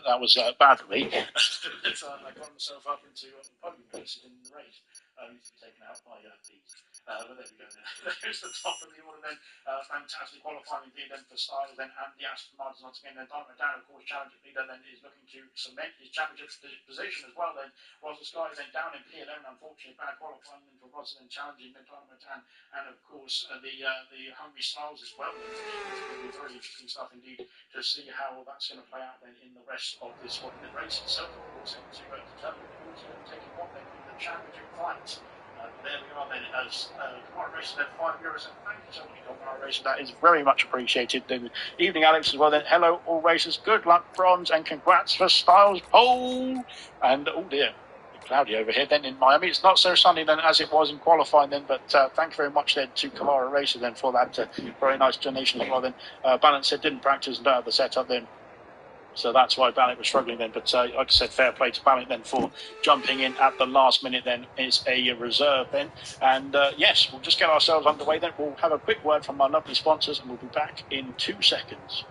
that was bad for me. I got myself up into podium places in the race. Needs to be taken out by Pete. But there we go. There's the top of the order then. Fantastic qualifying lead then for Styles then, and the Aston Martin once again. Then Dynamo Dan, of course, challenger leader then is looking to cement his championship position as well. Then Roger Sky then down in P11. Unfortunately, bad qualifying then for Roger then challenging then Dynamo Dan, and of course the Hungry Styles as well. Then it's going to be very interesting stuff indeed to see how that's going to play out then in the rest of this one. The race itself, of course, to determine who's going to take it what then in the championship fight. There we are then, as Kamara Racing then €5. And thank you so much, Kamara Racing. That is very much appreciated. Then evening, Alex, as well. Then hello, all racers. Good luck, bronze, and congrats for Styles pole. And oh dear, cloudy over here. Then in Miami, it's not so sunny then as it was in qualifying then. But thank you very much then to Kamara Racing then for that very nice donation as well. Then Balance said didn't practice and don't have the setup then. So that's why Ballant was struggling then. But like I said, fair play to Ballant then for jumping in at the last minute then. It's a reserve then. And yes, we'll just get ourselves underway then. We'll have a quick word from our lovely sponsors and we'll be back in 2 seconds.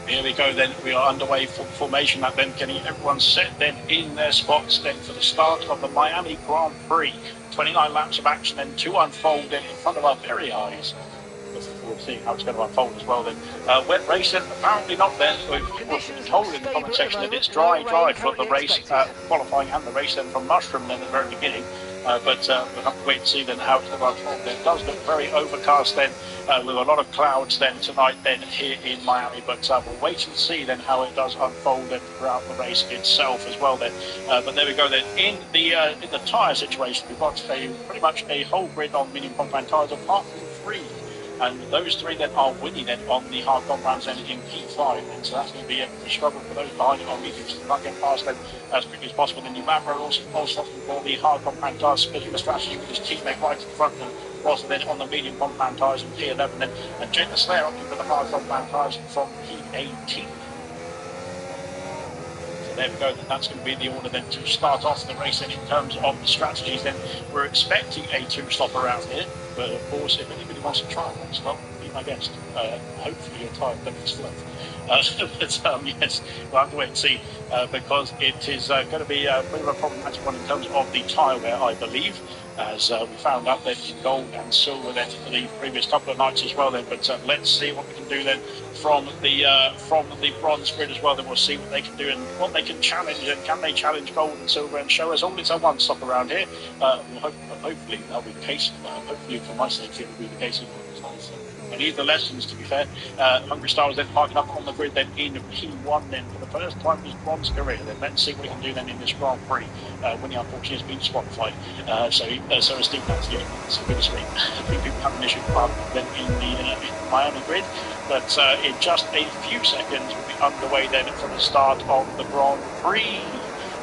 Here we go then, we are underway for formation that then getting everyone set then in their spots then for the start of the Miami Grand Prix. 29 laps of action then to unfold then in front of our very eyes. Looking forward to seeing how it's going to unfold as well then. Wet racing, apparently not there. We've been told in the comment section that it's dry for the race, qualifying and the race then from Mushroom then at the very beginning. But we'll have to wait and see then how it's going to unfold then. It does look very overcast then, with a lot of clouds then tonight then here in Miami. But we'll wait and see then how it does unfold then throughout the race itself as well then. But there we go then. In the tyre situation, we've got pretty much a whole grid on medium compound tyres apart from 3. And those 3 then are winning then on the hard compounds then in P5. And so that's going to be a struggle for those behind it on mediums to not get past them as quickly as possible. Then Yumamra also for the hard compound tyres, splitting the strategy with his teammate right in front of them. Was then on the medium compound tyres in P11 then. And Jake the Slayer opting for the hard compound tyres from P18. There we go, then that's going to be the order then to start off the race. And in terms of the strategies then, we're expecting a 2-stop around here, but of course if anybody wants to try one stop, be my guest. Hopefully you're tired, but it's flow. But yes, we'll have to wait and see, because it is going to be a bit of a problematic one in terms of the tyre wear, I believe, as we found out that in gold and silver then for the previous couple of nights as well then. But let's see what we can do then from the bronze grid as well. Then we'll see what they can do and what they can challenge, and can they challenge gold and silver and show us all it's a one-stop around here. Hopefully that'll be the case. Hopefully for my sake it will be the case. I need the lessons, to be fair. Hungry Styles then parking up on the grid then in P1 then for the first time in his bronze career. Then let's see what he can do then in this Grand Prix when he unfortunately has been disqualified. So as Steve Nancy, it's a bit of screen. I think people have an issue then in the Miami grid. But in just a few seconds we'll be underway then for the start of the Grand Prix.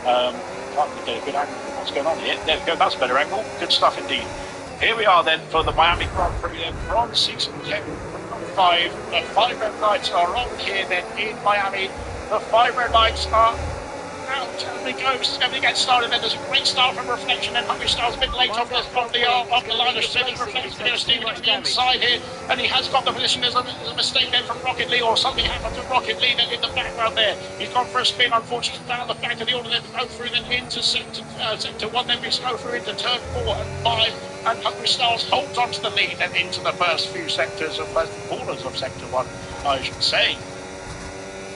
Can't get a good angle of what's going on here. There we go, that's a better angle. Good stuff indeed. Here we are then for the Miami Grand Prix then, bronze 6 and 10 from 5. The 5 red lights are on here then in Miami. The 5 red lights are out. Everything gets started then. There's a great start from Reflection and Hungry Styles a bit late off the line of Stephen. Reflection's going to Stephen to the inside here, and he has got the position. There's a mistake then from Rocket Lee, or something happened to Rocket Lee then in the background there. He's gone for a spin, unfortunately down the back of the order then to go through then into sector 1, then we go through into turn 4 and 5. and Hungry Stars holds on to the lead and into the first few sectors of first corners of Sector 1, I should say.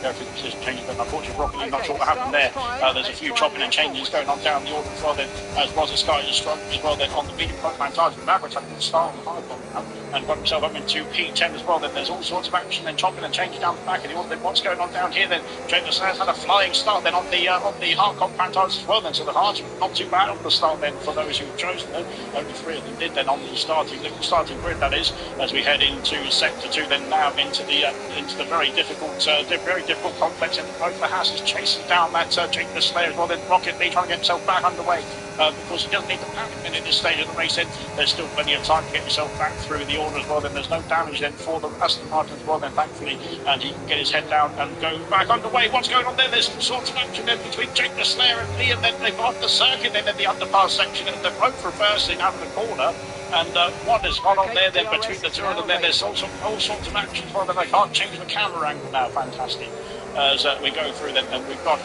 Everything just changing, but unfortunately, Rocket League, not sure what happened there. There's a few chopping and changes going on down the order as well. Then, as Roger Sky is struggling as well. Then on the medium front charge, Mavericks had a good start on the hard one and got himself up into P10 as well. Then there's all sorts of action and chopping and changing down the back of the order. Then what's going on down here? Then Jake Lassare's had a flying start. Then on the hard compound tires as well. Then so the hards not too bad on the start. Then for those who've chosen them, only 3 of them did. Then on the starting grid, that is, as we head into Sector 2. Then now into the very difficult complex. And both the Haas is chasing down that Jake Lasare as well. Then Rocket League trying to get himself back underway. Because he doesn't need to panic then at this stage of the race. Then there's still plenty of time to get yourself back through the order as well. Then there's no damage then for the Aston Martin as well. Then thankfully, and he can get his head down and go back underway. What's going on there? There's all sorts of action then between Jake Lasare and Liam. Then they've got off the circuit. Then in the underpass section, and they're both reversing out of the corner. And what has gone on there? Then between the two of them, there's all sorts of action for them. They can't change the camera angle now. Fantastic. As we go through then, and we've got,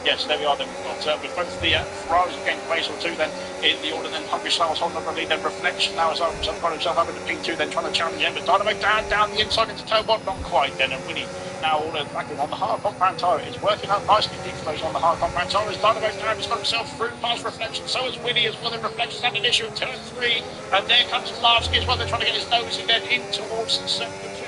yes, there we are, then we've got with both the Ferraris again, race or 2 then in the order, then Hungry Stars holding up the lead, then Reflection now has got himself up into P2, then trying to challenge him, but Dynamo down the inside into turn 1, not quite then, and Winnie now all back on the hard compound tyre. It's working out nicely deep for those on the hard compound tyre. As Dynamo down, he's got himself through past Reflection, so is Winnie as well, then Reflection's had an issue at turn 3, and there comes Lavsky as well, they're trying to get his nose in then in towards Sector 2,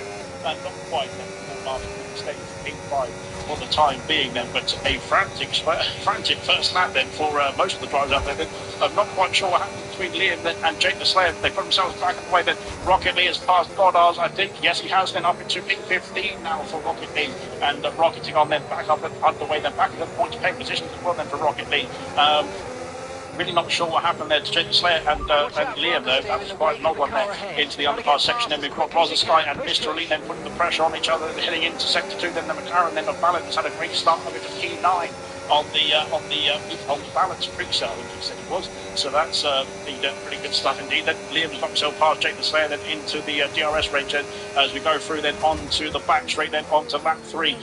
and not quite then, Lavsky staying for P5. For the time being then, but a frantic first lap then for most of the drivers out there. Then I'm not quite sure what happened between Liam and Jake Lasare. They put themselves back on the way. Then Rocket Lee has passed Goddard's, I think. Yes, he has. Then up into P15 now for Rocket Lee, and rocketing on then back up underway. Then back into the points pay positions as well then for Rocket Lee. Really not sure what happened there to Jake Lasare and Liam though. That was quite an odd one there into the underpass section. Then we've got Roger Sky and Mr. Elite then putting the pressure on each other, heading into Sector 2. Then the McLaren, then the Ballot has had a great start over to P9 on the balance pre-sale, I think he said it was. So that's pretty good stuff indeed. Then Liam's got himself past Jake Lasare then into the DRS range then as we go through then onto the back straight then onto lap 3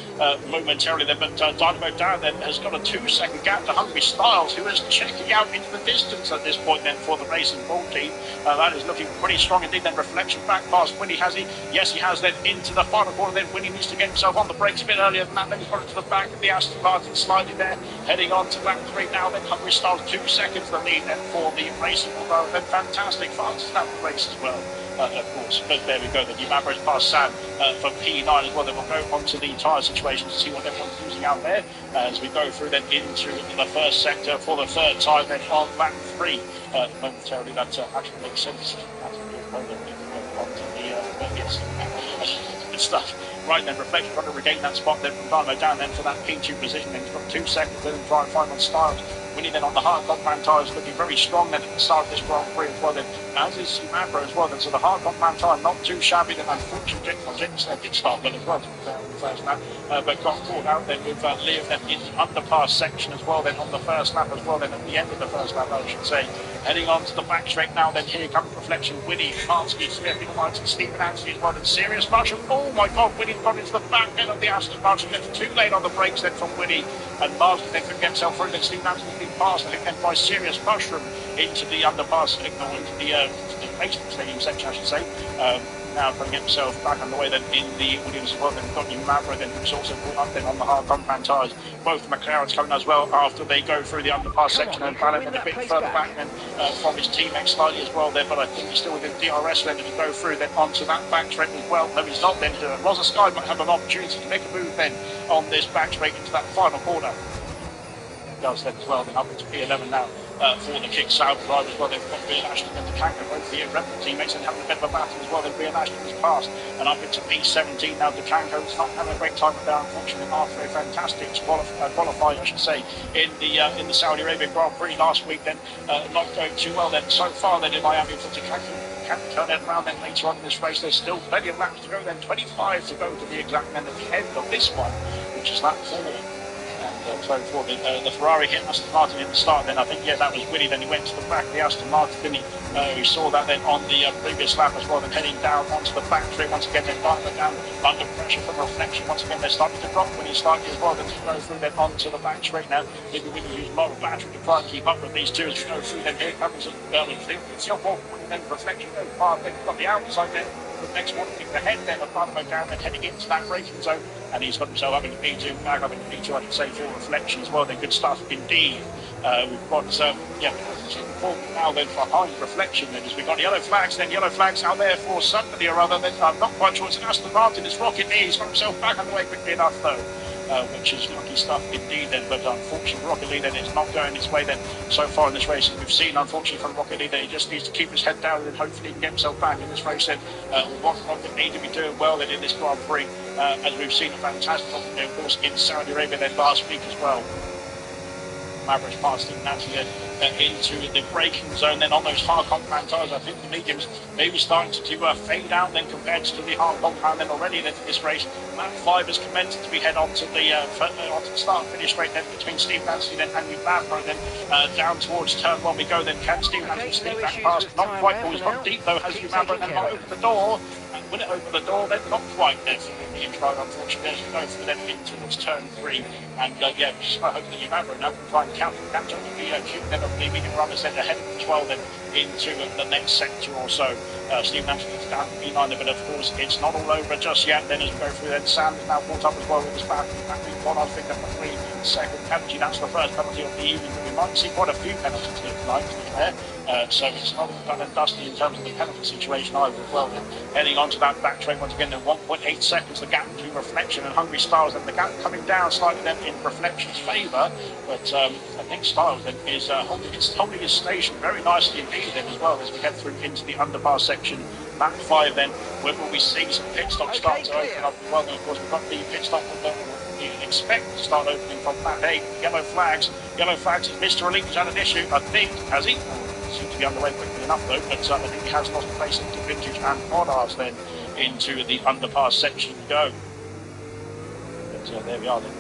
momentarily then. But Dynamo Down then has got a 2-second gap to Hungry Styles, who is checking out into the distance at this point then for the Racing Bull team. That is looking pretty strong indeed. Then Reflection back past Winnie, has he? Yes, he has. Then into the final corner. Then Winnie needs to get himself on the brakes a bit earlier than that. Then he's got it to the back of the Aston Martin, sliding there, heading on to lap 3 now. Then Hungry Styles 2 seconds the lead then for the Racing Bull. Then fantastic fast lap race as well. Of course, but there we go. The Maverick past Sam for P9 as well. Then we'll go on to the tyre situation to see what everyone's using out there as we go through then into the first sector for the 3rd time then on lap 3. Momentarily, that actually makes sense. Good stuff. Right then, Reflection trying to regain that spot then from Dynamo Down then for that P2 position. Then he's got 2 seconds then try and find on Styles. Winnie then on the hard compound tyres looking very strong then at the start of this Grand Prix as well then, as is Sumatra as well then. So the hard compound tyre not too shabby then. Unfortunately Jake did start well as well on the first lap, but got caught out then with Liam then in the underpass section as well then on the first lap as well then, at the end of the first lap I should say. Heading on to the back straight now then, here comes Reflection, Winnie, Mansky, Smith, Martin, Stephen Anstey as well, and Serious Mushroom. Oh my god, Winnie got into the back end of the Aston Martin. It's too late on the brakes then from Winnie, and Mansky then could get himself through. Then Stephen Anstey being passed, I think, then by Serious Mushroom into the underpass, into the basement stadium section I should say. Now trying to get himself back on the way then in the Williams as well. Then we've got New Maverick then, who's also caught up then on the hard compound tyres. Both McLarens coming as well after they go through the underpass section, and Ballon a bit further back then from his teammate slightly as well there, but I think he's still within DRS then to go through then onto that back straight as well. No, he's not then. Roger Sky might have an opportunity to make a move then on this back straight into that final corner. Does then as well, then up into P11 now for the kick south drive as well. They've got Brian Ashton and DeCanco, both the Red Bull teammates, and having a bit of a battle as well. Then Brian Ashton was passed, and up into P17 now. DeCanco's not having a great time with that, unfortunately, after a fantastic qualify, I should say, in the Saudi Arabia Grand Prix last week. Then not going too well then so far then in Miami for DeCanco. Can turn it around then later on in this race. There's still plenty of laps to go then, 25 to go to the exact end at the end of this one, which is lap 4. And so for the Ferrari hit Aston Martin in the start, then I think, yeah, that was Winnie. Then he went to the back of the Aston Martin, didn't he? We saw that then on the previous lap as well, then heading down onto the back straight. Once again, they're starting down under pressure from reflection. Once again, they're starting to drop when he's starting as well. Then to go through then onto the back straight now. Maybe we can use more battery to try and keep up with these two as we go through. Then here comes it's your ball, and then reflection goes far. Then you've got the outside then. The next one, kick the head then, and go down and heading into that braking zone. And he's got himself up in the P2, back up in the P2, I should say, for reflection as well. They're good stuff indeed. We've got, forward now then for high reflection. Then as we've got yellow flags out there for somebody or other. Then I'm not quite sure it's an Aston Martin. It's Rocket Lee. He's got himself back on the way quickly enough though. Which is lucky stuff indeed then, but unfortunately Rocket Lee then is not going his way then so far in this race. We've seen unfortunately from Rocket Lee that he just needs to keep his head down and hopefully he can get himself back in this race then. What Rocket Lee to be doing well then in this Grand Prix, as we've seen a fantastic of course in Saudi Arabia then last week as well. Average passing naturally into the braking zone. Then on those hard compound tyres, I think the mediums maybe starting to fade out then compared to the hard compound then already then in this race. Lap 5 has commenced to be head onto the start finish straight then between Steve Nancy then and Mavro then down towards turn 1 we go. Then can Steve Nancy sneak that past? Not quite, always not deep though, has Mavro then not open the door. And will it open the door? Then not quite there for the intro, unfortunately, as we go through then in towards turn 3. And yeah, I hope that Mavro now can try and catch up with the then of the medium runners then ahead of the 12 then into the next sector or so. Steve Nancy is down to P9, but of course it's not all over just yet. Then as we go through, then Sam is now caught up as well with his battery. I think that the 3-second penalty, that's the first penalty of the evening. We might see quite a few penalties here tonight, to be fair. So it's not done and dusty in terms of the penalty situation either as well. Then heading onto that back train once again, then 1.8 seconds, the gap between Reflection and Hungry Styles, and the gap coming down slightly then in Reflection's favour. But I think Styles then is holding his station very nicely indeed then as well as we head through into the underpass section. Lap 5 then, where will we see some pit stop start to open up as well. And of course we've got the pit stop you expect to start opening from lap 8. Yellow flags is Mr. Elite who's had an issue, I think, has he? Seems to be underway quickly enough though, but I think he has lost place into Vintage and Monarchs then into the underpass section go. But there we are then.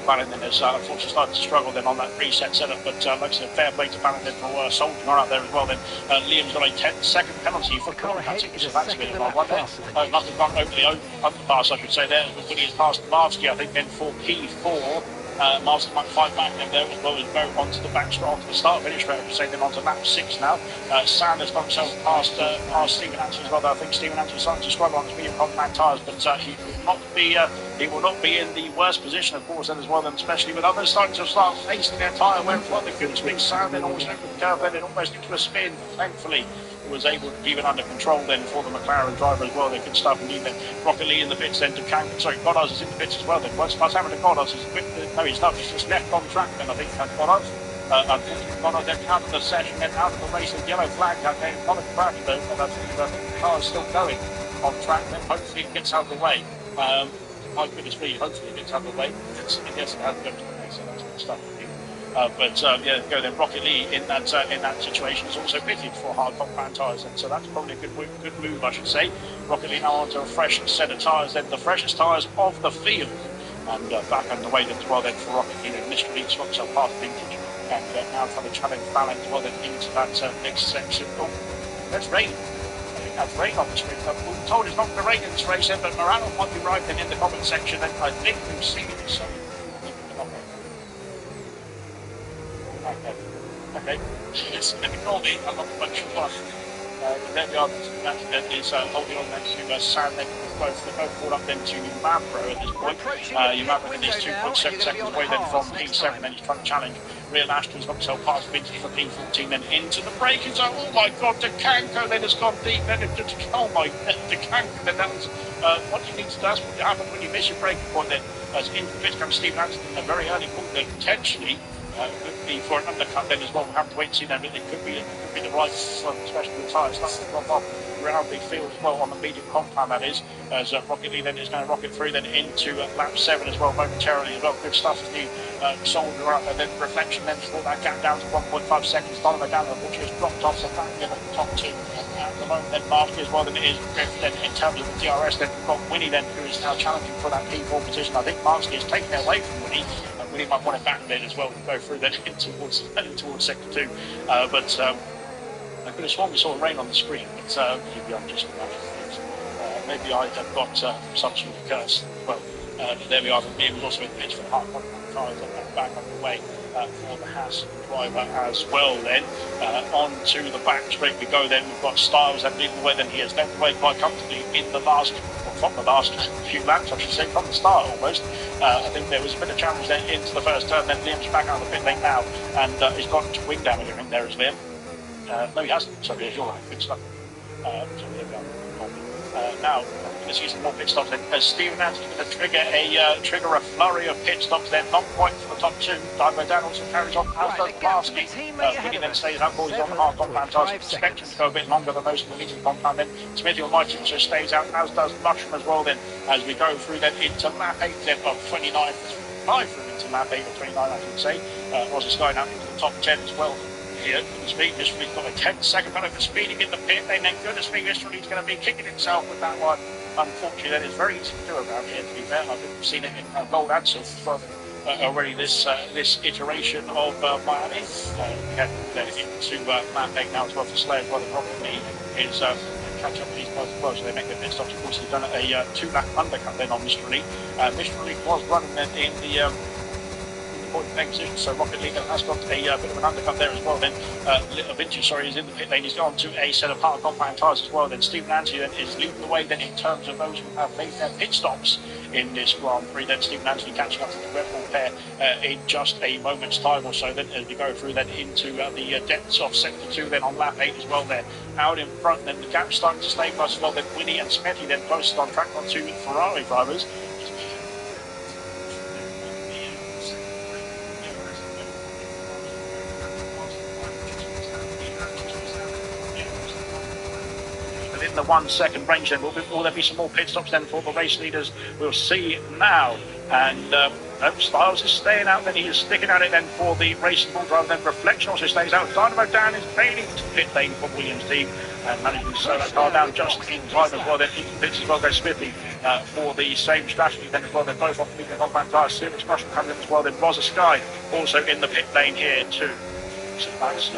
Ballin then has unfortunately started to struggle then on that reset setup, but like I said, fair play to Ballin then for soldiering on out there as well. Then Liam's got a 10-second penalty for contacting, so that's a bit of a one there. Nothing gone over the underpass, I should say there, as Willie has passed Marvsky, I think then for P4. Marvsky might fight back then there as well as go onto the back straight onto the start finish route, say then onto lap 6 now. Sam has got himself past Stephen Anthony as well. I think Stephen Anthony is starting to struggle on his medium compact tyres, but he will not be in the worst position, of course, then as well, then especially with others starting to start facing their tyre where the good swing Sam then almost over the curve, then almost into a spin, thankfully. Was able to keep it under control then for the McLaren driver as well. They could start indeed then. Rocket Lee in the pits then to Goddard is in the pits as well then. What's happened to Goddard? No, he's not. He's just left on track then, I think, Goddard. Unfortunately, Goddard then out of the session, then out of the race with yellow flag. Okay, not a crash though, but I think the car is still going on track. Then hopefully it gets out of the way. My goodness me, hopefully it gets out of the way. Yes, it has to go to the next, so that's good stuff. But yeah, go then. Rocket Lee in that situation is also pitted for hard compound tyres, and so that's probably a good move, I should say. Rocket Lee now onto a fresh set of tyres, then the freshest tyres of the field, and back on the way then as well then for Rocket Lee. Then Mr. Lee's got himself past Vintage, and now trying to challenge Balance as well then into that next section. Oh, that's rain. I think that's rain on the screen. We're told it's not going to rain in this race, but Morano might be right then in the comment section, and I think we've seen it. So. Okay. Ignore me, I'm not quite sure why. There we are, that is holding on then to Sam, then they're both caught up then to Mavro at this point. Mavro then is 2.7 seconds away then from P7, then he's trying to challenge Real Ashton's got himself past Vintage for P14, then into the braking zone. Oh my god, DeCanco then has gone deep, then oh my, DeCanco then that was, what you need to do, that's what happens when you miss your braking point then. As into the pitch comes Steve Nancy, a very early call then, potentially. Could be for an undercut then as well. We'll have to wait and see then, but it could be the right one, especially with the tyres starting to drop off around the field as well on the medium compound, that is. As Rocket Lee then is going to rocket through then into lap 7 as well momentarily as well. Good stuff as the soldier up, and then Reflection then for that gap down to 1.5 seconds. Donovan down, unfortunately, has dropped off, so back in the top 2. At the moment then Mark as well, then it is Griff then in terms of the DRS. Then we've got Winnie then who is now challenging for that P4 position. I think Marksky has taken it away from Winnie. Willie might want it back then as well to go through then towards sector 2. But I could have sworn we saw rain on the screen, but maybe I'm just imagining things. Maybe I have got some sort of curse. Well, there we are. It was also in the pitch for the hard cars back on the way for the Haas driver as well. Then onto the back straight we go. Then we've got Styles and leading the way. Then he has led the way quite comfortably in the last, from the last few laps, I should say, from the start almost. I think there was a bit of challenge then into the first turn. Then Liam's back out of the pit lane now, and he's got wing damage. I think there is Liam. No, he hasn't. So here's your good stuff. So there we go. Now, we're going to see some more pit stops then. Stephen Anthony going to trigger a flurry of pit stops then, not quite for the top 2. Divo Dan also carries on, as does Barsky. Willie then stays out, he's on the hard compound tires, expecting to go a bit longer than those in the medium compound then. Smithy Almighty also stays out, as does Mushroom as well then, as we go through then into lap 8 then of 29, 5 through into lap 8 or 29 I should say. Was a going out into the top 10 as well. Here, Mr. Lee's got a 10-second penalty for speeding in the pit lane. Then goodness me, Mr. Lee's going to be kicking himself with that one. Unfortunately, that is very easy to do around here, to be fair. I've seen it in gold and silver already this iteration of Miami. We had into lap 8 now as well for Slayer, while the problem is catch up with these guys as well, so they make their pit stops. Of course, he's done a 2-lap undercut then on Mr. Lee. Mr. Lee was running then in the position, so Rocket League has got a bit of an undercut there as well. Then Vintage, is in the pit lane. He's gone to a set of hard compound tyres as well. Then Stephen Anthony then is leading the way then in terms of those who have made their pit stops in this Grand Prix. Then Stephen Anthony catching up to the Red Bull pair in just a moment's time or so. Then as we go through then into the depths of sector 2 then on lap 8 as well there. Out in front then the gap starting to stabilise as well. Then Winnie and Smetty then closest on track on 2 Ferrari drivers. The 1 second range then. Will there be some more pit stops then for the race leaders? We'll see now. And Styles is staying out, then he is sticking at it then for the racing bull driver. Then Reflection also stays out. Dynamo Dan is fading to pit lane for Williams' team and managing to slow that car down just in time as well. Then into pits as well goes Smithy for the same strategy then as well. They're both off the medium compound tyres. Serious Russian coming in as well. Then Rosa Sky also in the pit lane here too. So that's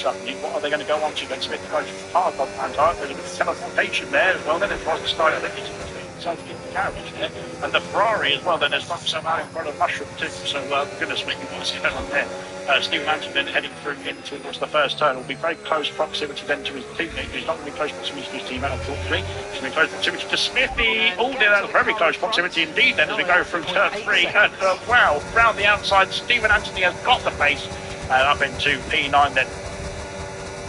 suddenly, what are they going to go on to? Then Smith goes hard on Panther. There's a bit of teleportation there as well. Then it was the style, I think it's in the carriage there. And the Ferrari as well, then there's one somehow in front of Mushroom too. So goodness me, what's going on there? Steve Manson then heading through into towards the first turn. Will be very close proximity then to his teammate. He's not going to be close proximity to his teammate, unfortunately. He's going to be close proximity to Smithy. Oh dear, that's very close proximity indeed then as we go through turn 3. And wow, round the outside, Stephen Anthony has got the pace. Up into P9 then.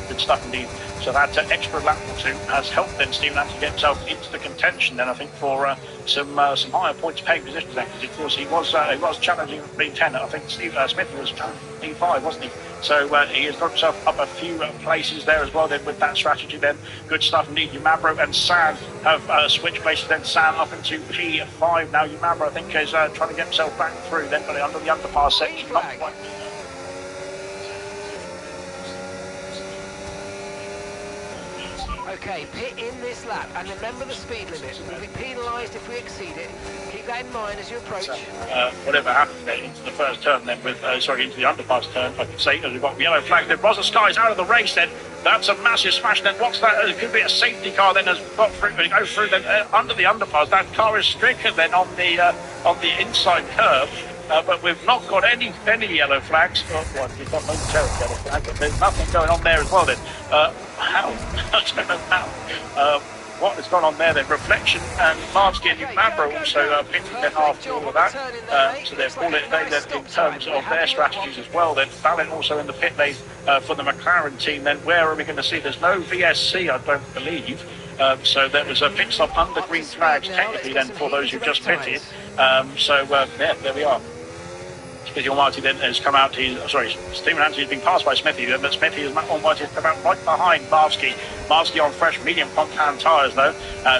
Good stuff indeed. So that extra lap or 2 has helped then Stephen Anthony get himself into the contention then, I think, for some higher points paying positions then, because of course he was challenging P10. I think Steve Smith was challenging P5, wasn't he? So he has got himself up a few places there as well then with that strategy then. Good stuff indeed. Umabro and San have switched places then. San up into P5 now. Umabro I think is trying to get himself back through then, but under the underpass section, not quite. Okay, pit in this lap, and remember the speed limit. We'll be penalised if we exceed it. Keep that in mind as you approach. So, whatever happens then into the first turn then with, into the underpass turn, I can say, we've got the yellow flag then. Rosa Sky's out of the race then. That's a massive smash then. What's that? It could be a safety car then as we've got through, we go through then under the underpass. That car is stricken then on the inside curve. But we've not got any yellow flags. We've got momentarily yellow flag, but there's nothing going on there as well then. How? I don't know how. What has gone on there then? Reflection and Marsky and Umabro also pitting then after all of that. So they're all in terms of their strategies as well. Then Fallon also in the pit lane for the McLaren team. Then where are we going to see? There's no VSC, I don't believe. So there was a pit stop under green flags technically then for those who just pitted. Yeah, there we are. Smithy Almighty then has come out. Stephen Anthony has been passed by Smithy, but Smithy Almighty has come out right behind Marsky. Marsky on fresh medium compound tyres though,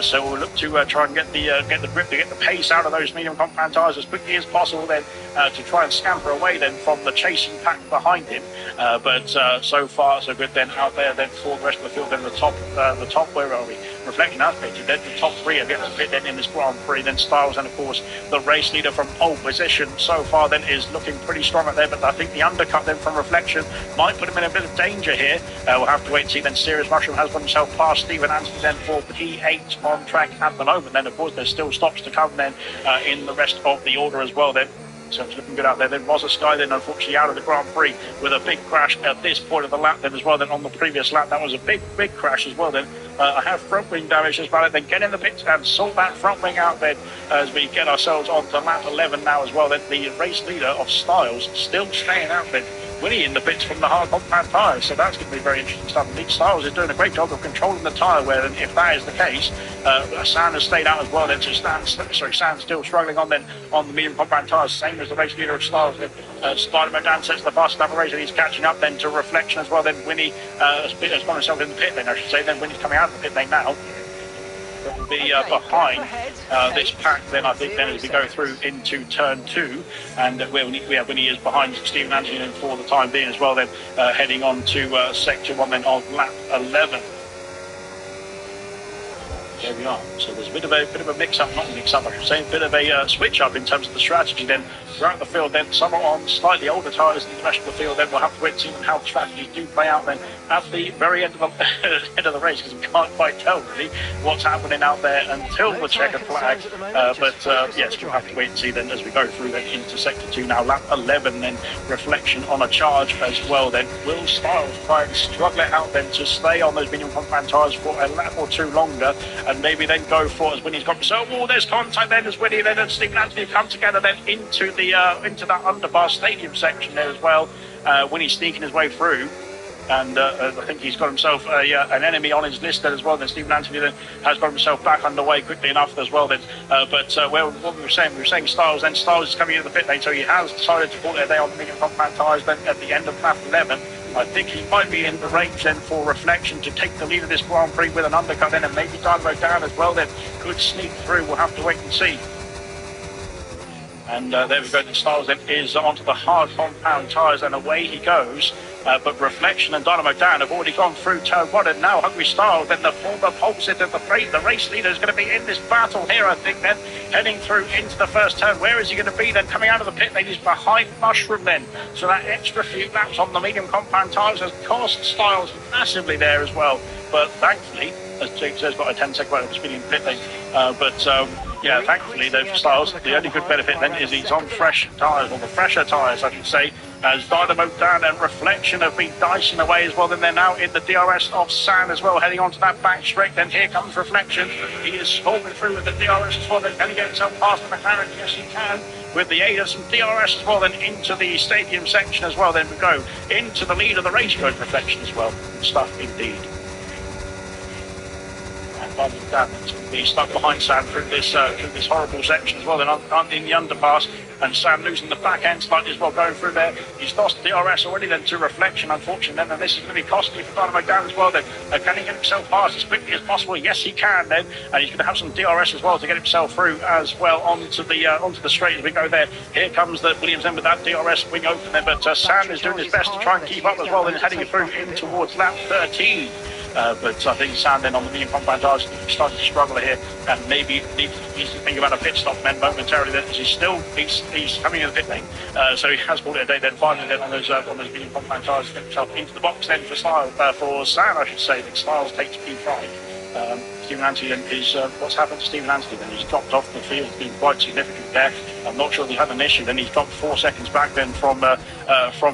so we'll look to try and get the grip, to get the pace out of those medium compound tyres as quickly as possible. Then to try and scamper away then from the chasing pack behind him. But so far so good then out there then for the rest of the field. Then the top where are we? Reflection has pitted. Then the top three are getting a pit then in this Grand Prix. Then Styles and of course the race leader from pole position so far then is looking pretty strong at there. But I think the undercut then from Reflection might put him in a bit of danger here. We'll have to wait and see. Then Serious Mushroom has got himself past Stephen Anthony then for P8 on track at the moment. Then of course there's still stops to come then in the rest of the order as well then. So it's looking good out there. Then Rosa Sky then unfortunately out of the Grand Prix with a big crash at this point of the lap then as well. Then on the previous lap that was a big crash as well then. I have front wing damage as well. Then get in the pits and sort that front wing out then as we get ourselves onto lap 11 now as well. Then the race leader of Styles still staying out then. Winnie in the pits from the hard compact tyres, so that's going to be very interesting stuff. I think Styles is doing a great job of controlling the tyre wear, and if that is the case, Sand has stayed out as well. Then Sand's still struggling on then on the medium compact tyres, same as the race leader of Styles. Then Spider-Man Dan sets the fastest lap of the race, and he's catching up then to Reflection as well. Then Winnie has got himself in the pit lane, I should say. Then Winnie's coming out of the pit lane now. Will be behind this pack then I think then as we go through into turn 2 and Winnie is behind Stephen Anthony for the time being as well then heading on to sector 1 then on lap 11. There we are. So there's a bit of a mix-up, not a mix-up, I should say, a bit of a switch-up in terms of the strategy then throughout the field. Then some are on slightly older tyres than the rest of the field. Then we'll have to wait and see how the strategies do play out then at the very end of the end of the race, because we can't quite tell really what's happening out there until the checkered flag. Yes, we'll have to wait and see then as we go through then into sector 2 now. Lap 11 then, Reflection on a charge as well. Then will Styles try and struggle it out then to stay on those medium compact tyres for a lap or two longer, and maybe then go for as Winnie's got himself. Oh, there's contact then as Winnie then and Stephen Anthony come together then into that underpass stadium section there as well. Winnie's sneaking his way through, and I think he's got himself an enemy on his list then as well. Then Stephen Anthony then has got himself back underway quickly enough as well then. What we were saying Styles is coming into the pit lane, so he has decided to put it there on the medium compact tyres then at the end of lap 11. I think he might be in the range then for Reflection to take the lead of this Grand Prix with an undercut then, and maybe Dynamo down as well then could sneak through. We'll have to wait and see. And there we go, the Styles then is onto the hard compound tyres and away he goes. But Reflection and Dynamo Dan have already gone through turn 1, and now Hungry Styles, then the former pole sitter, the race leader is going to be in this battle here, I think, then heading through into the first turn. Where is he going to be then? Coming out of the pit lane, he's behind Mushroom then. So that extra few laps on the medium compound tyres has cost Styles massively there as well. But thankfully, as Jake says, got a 10-second right of speed in pit lane. Thankfully, the Styles, the only good benefit then is he's on fresh tyres, or the fresher tyres, I should say, as Dynamo Dan and Reflection have been dicing away as well. Then they're now in the DRS of Sand as well, heading onto that back straight. Then here comes Reflection. He is swarming through with the DRS as well. Then can he get himself past the McLaren? Yes, he can. With the aid of some DRS as well, then into the stadium section as well. Then we go into the lead of the race road, Reflection as well. Good stuff indeed. And Dan's going to be stuck behind Sam through this horrible section as well. Then in the underpass, and Sam losing the back end slightly as well going through there. He's lost the DRS already then to Reflection, unfortunately. Then this is going to be costly for Dynamo Dan as well. Then can he get himself past as quickly as possible? Yes, he can. Then, and he's going to have some DRS as well to get himself through as well onto the straight as we go there. Here comes the Williams then with that DRS wing open there, but Sam is doing his best to try and keep up as well. Then heading through in towards lap 13. But I think Sam then on the medium compound tyres is starting to struggle here, and maybe needs to think about a pit stop then momentarily. Then he's coming in the pit lane, so he has called it a day. Then finally then on those medium compound tyres, get himself into the box then for Sam, I should say. I think Styles takes P5. Stephen Anthony then is what's happened to Stephen Anthony then? He's dropped off the field. It's been quite significant there. I'm not sure if he had an issue. Then he's dropped 4 seconds back then from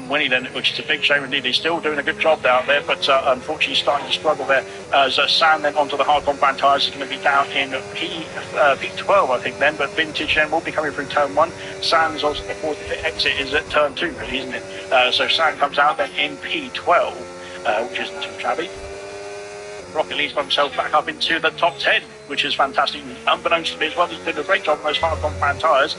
Winnie then, which is a big shame indeed. He's still doing a good job out there, but unfortunately he's starting to struggle there. As Sam then onto the hard compound tyres is going to be down in P12 I think then, but Vintage then will be coming through turn 1. Sam's also the fourth exit is at turn 2 really, isn't it? So Sam comes out then in P12, which isn't too shabby. Rocket Lee's got himself back up into the top 10. which is fantastic. Unbeknownst to me as well, he's did a great job on those hard compound tyres.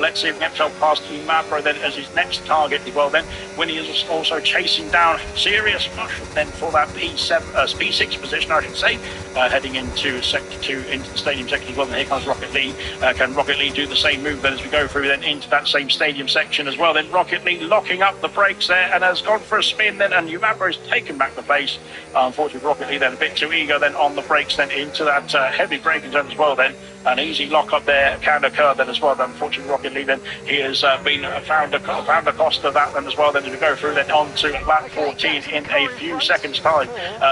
Let's see if he can get himself past Imabro then as his next target as well then, when he is also chasing down Serious Mushroom then for that P6 position, I should say, heading into Sector 2, into the stadium section as well. And here comes Rocket Lee. Can Rocket Lee do the same move then as we go through then into that same stadium section as well? Then Rocket Lee locking up the brakes there and has gone for a spin then, and Imabro has taken back the pace. Unfortunately, Rocket Lee then a bit too eager then on the brakes then into that heavy braking zone as well then. An easy lock up there can occur then as well. Unfortunately, Rocket Lee then he has been found a cost of that then as well. Then as we go through then on to lap 14 in a few seconds time.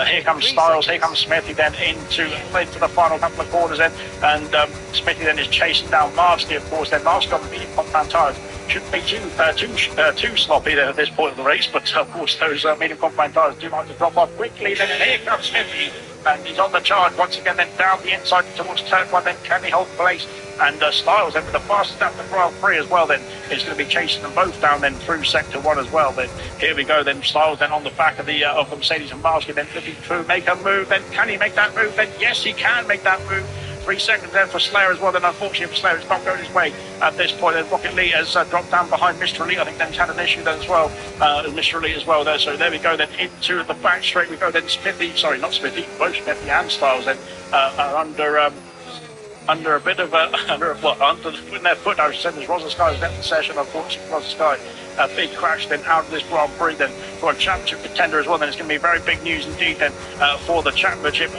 Here comes Styles, here comes Smithy then into the final couple of corners then, and Smithy then is chasing down Marsty, of course. Then Marsty on the medium compound tyres shouldn't be too sloppy there at this point of the race, but of course those medium compound tyres do like to drop off quickly. Then here comes Smithy, and he's on the charge once again then down the inside towards turn 1. Then can he hold place? And Styles then with the fastest lap of the Grand Prix as well then is going to be chasing them both down then through Sector 1 as well. Then here we go then, Styles then on the back of the Mercedes and Marsky then looking to make a move. Then can he make that move? Then yes, he can make that move. 3 seconds then for Slayer as well. Then unfortunately for Slayer, it's not going his way at this point. Then Rocket Lee has dropped down behind Mr. Elite. I think then he's had an issue then as well. Mr. Elite as well there. So there we go then into the back straight. We go then Smithy, sorry, not Smithy, both Smithy and Styles then under a bit of putting their foot out. There's Rosa Sky's depth session. Unfortunately, Rosa Sky a big crash then out of this Grand Prix then for a championship contender as well. Then it's going to be very big news indeed then for the championship.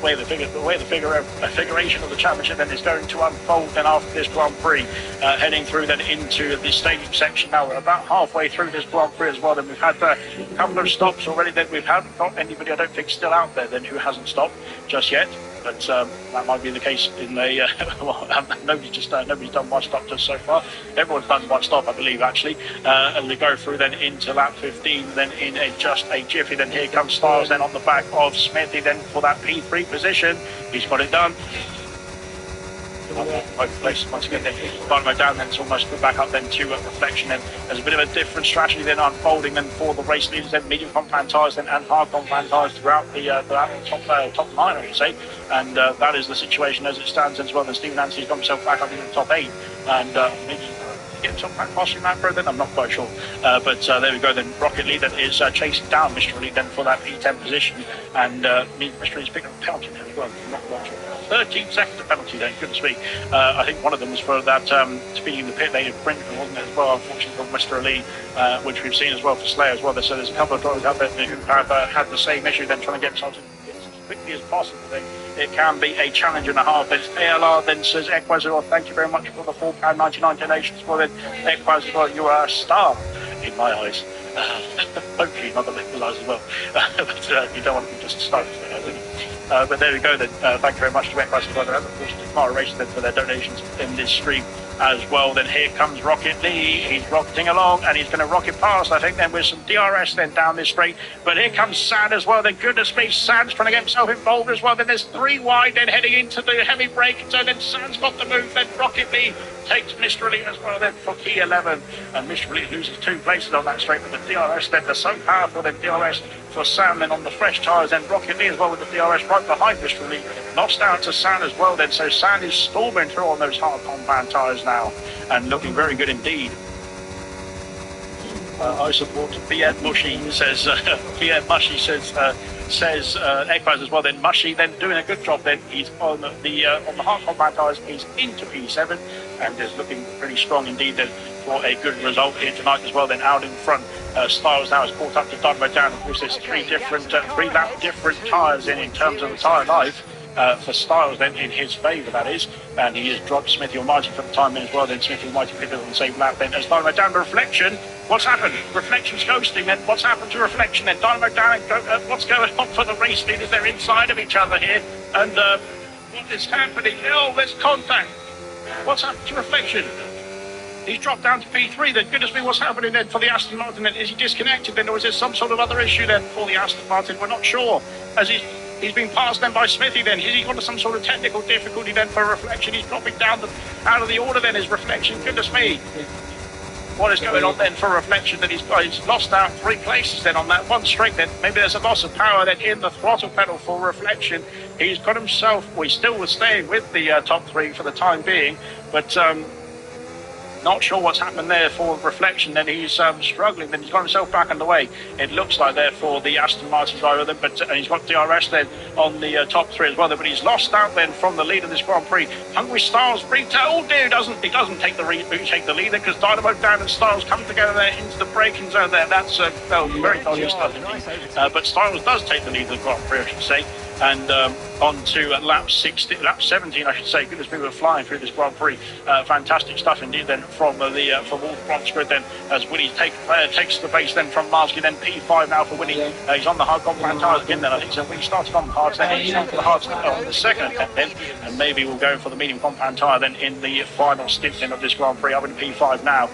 Where the figuration of the championship then is going to unfold then after this Grand Prix, heading through then into the stadium section. Now we're about halfway through this Grand Prix as well. Then we've had a couple of stops already. Then we've haven't got anybody I don't think still out there then who hasn't stopped just yet. But that might be the case in a nobody's done one stop just so far. Everyone's done one stop, I believe, actually. And we go through then into lap 15, then in just a jiffy. Then here comes Styles then on the back of Smithy then for that P3 position. He's got it done. Both places once again then Dynamo down, then it's almost put back up then to Reflection. Then there's a bit of a different strategy then unfolding then for the race leaders, then medium compound tyres then and hard compound tyres throughout the top 9, I should say. And that is the situation as it stands as well. Then Stephen Anstey's got himself back up in the top 8, and maybe get himself back past Imabro then, I'm not quite sure. But there we go then, Rocket Lee that is chasing down Mr. Elite then for that P10 position, and Mr. Elite's picking up a penalty there as well. I'm not quite sure. 13 seconds of penalty then, goodness me. I think one of them was for that speeding in the pit lane infringement, wasn't it, as well, unfortunately, from Mr. Elite, which we've seen as well for Slayer as well. So there's a couple of drivers out there who have had the same issue then, trying to get themselves in as quickly as possible. Then it can be a challenge and a half. It's ALR then says, Equazor, thank you very much for the £4.99 donations. Well then, Equazor, you are a star in my eyes. Hopefully not the liquid eyes as well. But you don't want to be just a star. But there we go then. Thank you very much to Equazor and of course to Moderation then for their donations in this stream as well. Then here comes Rocket Lee. He's rocketing along and he's going to rocket past, I think, then with some DRS then down this straight. But here comes Sand as well. Then goodness me, Sand's trying to get himself involved as well. Then there's 3 wide then heading into the heavy braking zone. Then Sand's got the move. Then Rocket Lee takes Mr. Elite as well then for P11. And Mr. Elite loses 2 places on that straight with the DRS. Then they're so powerful. Then DRS for Sam then on the fresh tyres. Then Rocket Lee as well with the DRS right behind Mr. Elite. Lost down to Sand as well then. So Sand is storming through on those hard compound tyres now and looking very good indeed. I support Fiat Mushy, says Fiat Mushy says Equaz as well. Then Mushy then doing a good job. Then he's on the hard compound tyres. He's into P7 and is looking pretty strong indeed then for a good result here tonight as well. Then out in front, Styles now has caught up to Dynamo down. Of course, there's 3 lap different tyres in terms of the tyre life. For Styles then in his favour, that is, and he has dropped Smithy Almighty for the time in as well. Then Smithy Almighty picked up on the same lap. Then as Dynamo down to Reflection, what's happened? Reflection's ghosting. Then what's happened to Reflection? Then Dynamo down. What's going on for the race leaders? They're inside of each other here, and what is happening? Oh, there's contact. What's happened to Reflection? He's dropped down to P3 then. Goodness me, what's happening then for the Aston Martin then? Is he disconnected then, or is there some sort of other issue then for the Aston Martin? We're not sure. As he's been passed then by Smithy then. Has he got some sort of technical difficulty then for Reflection? He's dropping down out of the order then, his Reflection. Goodness me. What is going on then for Reflection? That he's lost out 3 places then on that one straight then. Maybe there's a loss of power then in the throttle pedal for Reflection. he's got himself, well, he's still staying with the top three for the time being, but not sure what's happened there for Reflection. Then he's struggling. Then he's got himself back underway. It looks like there for the Aston Martin driver. Then, but he's got DRS then on the top three as well. Then, but he's lost out then from the lead of this Grand Prix. Hungry Styles retail. He doesn't take the lead there because Dynamo Dan and Styles come together there into the braking zone there. That's very dodgy stuff indeed. But Styles does take the lead of the Grand Prix, I should say. And on to lap 17, I should say. Goodness me, we're flying through this Grand Prix. Fantastic stuff indeed. Then from all the front grid. Then as Willie takes the base then from Marsky. Then P5 now for Willie. He's on the hard compound tyres again. Then I think so. Willie started on the hards. Then he's on for the hards on the second attempt. Then and maybe we'll go for the medium compound tyre then in the final stint then of this Grand Prix. I'm in P5 now.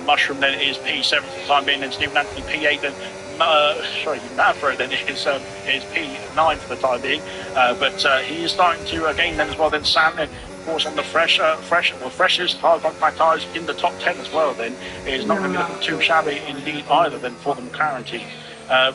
Mushroom then is P7 for the time being. Then Stephen Anthony P8 then. Maverick then is P9 for the time being, but he is starting to gain then as well. Then Sam then, of course, on the freshest hard compact tyres in the top 10 as well. Then is not going to be looking too shabby indeed either. Then for the McLaren team.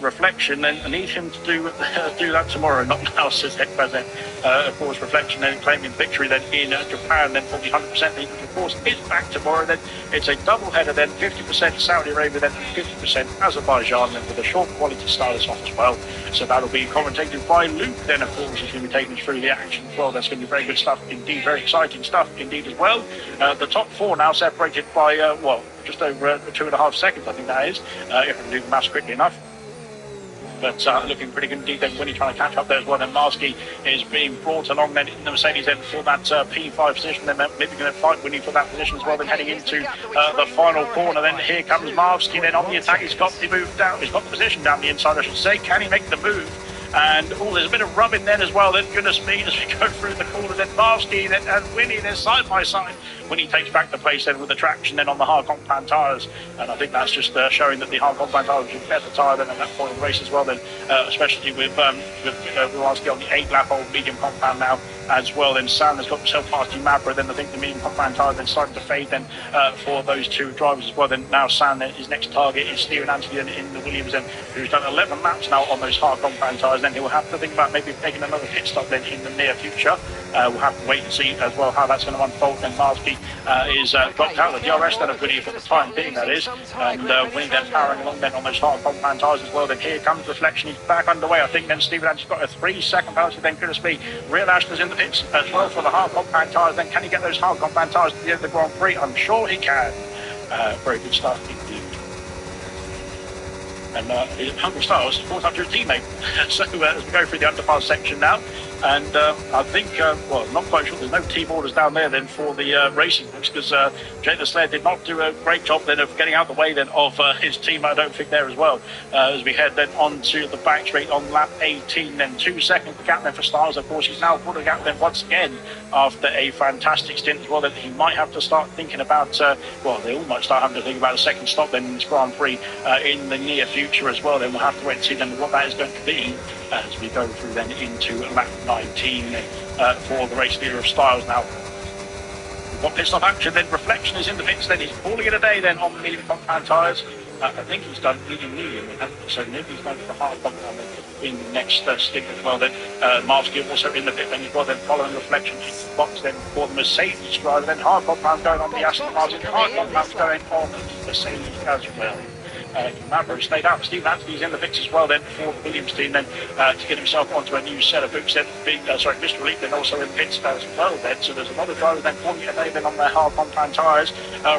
Reflection, then I need him to do that tomorrow, not now, says Heck President. Of course, Reflection then claiming victory then in Japan, then for the 100% lead, of course, is back tomorrow. Then it's a double header, then 50% Saudi Arabia, then 50% Azerbaijan, then with a short quality start us off as well. So that'll be commentated by Luke. Then, of course, he's going to be taking us through the action as well. That's going to be very good stuff indeed, very exciting stuff indeed as well. The top four now separated by just over 2.5 seconds, I think that is, if I can do the maths quickly enough. But looking pretty good indeed then when he's trying to catch up there as well. Then Marsky is being brought along then in the Mercedes then for that P5 position. Then maybe going to fight Winnie for that position as well. Then heading into the final corner. Then here comes Marsky then on the attack. He's got the move down. He's got the position down the inside, I should say. Can he make the move? And there's a bit of rubbing then as well. Then goodness me, as we go through the corner, then Marsky then and Winnie then side by side. Winnie takes back the place then with the traction then on the hard compound tyres, and I think that's just showing that the hard compound tyres is a better tyre than at that point in the race as well. Then especially with Marsky on the 8-lap-old medium compound now as well. Then Sam has got himself past Team Mabra. Then I think the medium compound tyre then starting to fade then for those two drivers as well. Then now Sam then his next target is Stephen Anthony in the Williams then, who's done 11 laps now on those hard compound tyres. Then he'll have to think about maybe taking another pit stop then in the near future. We'll have to wait and see as well how that's going to unfold. Then Marsky is dropped out of the DRS then of Winnie for the time being, that is, and Winnie then powering along then on those hard compound tyres as well. Then here comes Reflection, he's back underway. I think then Stephen Anthony's got a 3-second penalty. Then goodness me, Real Ashton's in the pits as well for the hard compound tyres. Then can he get those hard compound tyres to the end of the Grand Prix? I'm sure he can. Very good stuff indeed. And Hungry Styles brought up to his teammate. So as we go through the underpass section now, and I think, not quite sure, there's no team orders down there then for the racing books, because Jay the Slayer did not do a great job then of getting out the way then of his team, I don't think, there as well. As we head then onto the back straight on lap 18, then 2 seconds the gap then for Styles. Of course, he's now put a gap then once again after a fantastic stint as well. That he might have to start thinking about, they all might start having to think about a second stop then in this Grand Prix in the near future as well. Then we'll have to wait and see then what that is going to be as we go through then into lap 19 for the race leader of Styles now. We've got pit stop action, then Reflection is in the pits, then he's calling it a day then on the medium compound tyres. I think he's done medium, so maybe he's going for the hard compound in the next stint as well. Then Marsky also in the pit, then you've got then following Reflection in the box then for the Mercedes driver, then hard compound going on the Aston Martin, hard compound going on the Mercedes as well. Maverick stayed out. Steve Anthony's in the pits as well then for the Williams team then to get himself onto a new set of books. Then Mr. Elite then also in pits as well then. So there's a lot of drivers then calling it a day then on their hard compound tyres.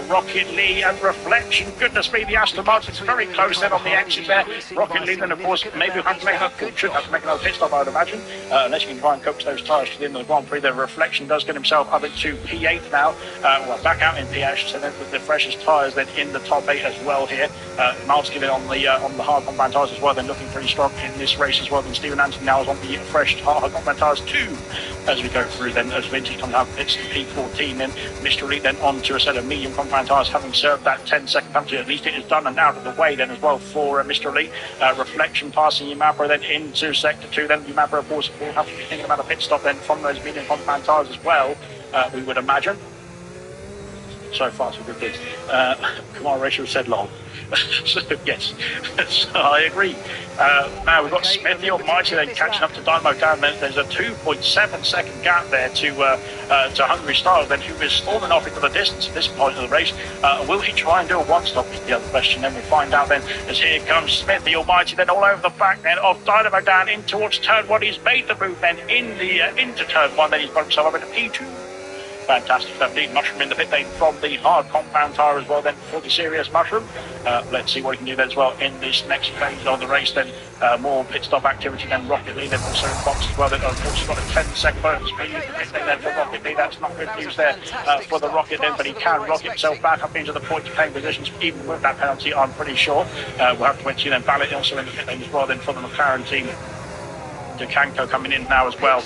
Rocket Lee and Reflection. Goodness me, the Aston Martin's very close then on the exit there. Rocket Lee then of course maybe we'll have to should have to make another pit stop, I would imagine, unless you can try and coax those tyres to the end of the Grand Prix. The Reflection does get himself up into P8 now. Back out in P8, so then with the freshest tyres then in the top 8 as well here. Marsky then on the hard compound tyres as well, then looking pretty strong in this race as well. Then Stephen Anthony now is on the fresh hard compound tyres too as we go through then as Vintage comes out pits to P14. Then Mr. Elite then onto a set of medium compound tyres, having served that 10-second penalty. At least it is done and out of the way then as well for Mr. Elite. Reflection passing Yamabra then into sector 2. Then Yamabra of course will have to be thinking about a pit stop then from those medium compound tyres as well, we would imagine. So far, so good. Kamara Racing said long. So, yes, so I agree. Now we've got Smithy Almighty then catching up to Dynamo Dan. There's a 2.7 second gap there to Hungry Stars, then, who is storming off into the distance at this point of the race. Will he try and do a one-stop is the other question. Then we'll find out then, as here comes Smithy Almighty then all over the back then of Dynamo Dan in towards turn 1. He's made the move then into turn 1. Then he's got himself up into P2. Fantastic stuff indeed. Mushroom in the pit lane from the hard compound tyre as well then for the serious Mushroom. Let's see what he can do then as well in this next phase of the race then. More pit stop activity then. Rocket Lee then also in the box as well. Then unfortunately got a 10-second bonus speed in the pit lane then for Rocket Lee. That's not good news there for the Rocket then, but he can rocket himself back up into the point-to-claim positions even with that penalty, I'm pretty sure. We'll have to wait to see then. Ballot also in the pit lane as well then for the McLaren team. Decanco coming in now as well.